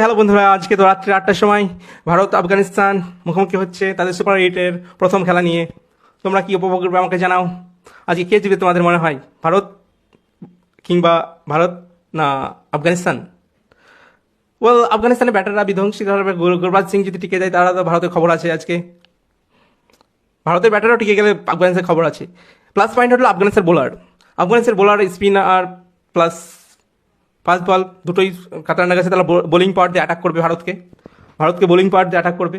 Hello বন্ধুরা, আজকে তো রাত্রি 8টার সময় ভারত আফগানিস্তান মুখোমুখি হচ্ছে তাদের সুপার এইটের প্রথম খেলা নিয়ে। তোমরা কি উপভোগ করবে আমাকে জানাও। আজকে কে জিতবে তোমাদের মনে হয়? কিংবা ভারত না আফগানিস্তান? আফগানিস্তানের ব্যাটাররা বিধ্বংসী হবে। গুরবাজ সিং যদি টিকে যায় তারা তো ভারতের খবর আছে আজকে। ভারতের ব্যাটারও টিকে গেলে আফগানিস্তানের খবর আছে। প্লাস পয়েন্ট হলো আফগানিস্তানের বোলার স্পিনার প্লাস ফাস্ট বল দুটোই খাতারনাক আছে। তারা বোলিং পাওয়ার দিয়ে অ্যাটাক করবে ভারতকে বোলিং পাওয়ার দিয়ে অ্যাটাক করবে,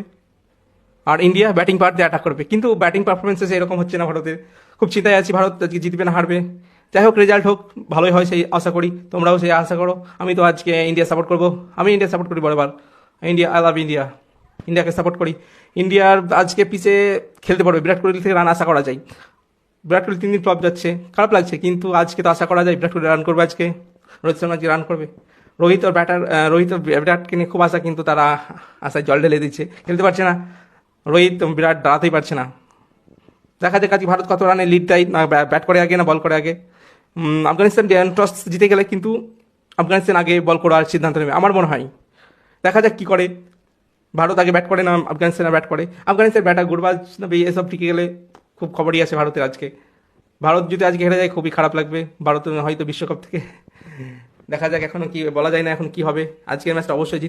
আর ইন্ডিয়া ব্যাটিং পাওয়ার দিয়ে অ্যাটাক করবে। কিন্তু ব্যাটিং পারফরমেন্সেস এরকম হচ্ছে না ভারতের। খুব চিন্তায় আছি ভারত আজকে জিতবে না হারবে। যাই হোক, রেজাল্ট হোক, ভালোই হয় সেই আশা করি। তোমরাও সেই আশা করো। আমি তো আজকে ইন্ডিয়া সাপোর্ট করবো। আমি ইন্ডিয়া সাপোর্ট করি বরাবর। India, I love India. ইন্ডিয়াকে সাপোর্ট করি। ইন্ডিয়ার আজকে পিচে খেলতে পারবে। বিরাট কোহলি থেকে রান আশা করা যায়। বিরাট কোহলি 3 দিন ফ্লপ যাচ্ছে, খারাপ লাগছে, কিন্তু আজকে তো আশা করা যায় বিরাট কোহলি রান করবে আজকে। রোহিত শর্মা আজকে রান করবে। রোহিত ও বিরাটকে নিয়ে খুব আশা, কিন্তু তারা আশায় জল ঢেলে দিচ্ছে, খেলতে পারছে না। রোহিত বিরাট দাঁড়াতেই পারছে না। দেখা যাক আজকে ভারত কত রানে লিড দেয়, না ব্যাট করে আগে না বল করে আগে। আফগানিস্তান টস জিতে গেলে কিন্তু আফগানিস্তান আগে বল করার সিদ্ধান্ত নেবে আমার মনে হয়। দেখা যাক কী করে। ভারত আগে ব্যাট করে না আফগানিস্তান ব্যাট করে। আফগানিস্তান ব্যাটার গুরবাজ নবী এসব টিকে গেলে খুব খবরই আছে ভারতের আজকে। ভারত যদি আজকে হেরে যায় খুবই খারাপ লাগবে। ভারত হয়তো বিশ্বকাপ থেকে দেখা যাক, এখনো কি বলা যায় না এখন কি হবে। আজকের ম্যাচটা অবশ্যই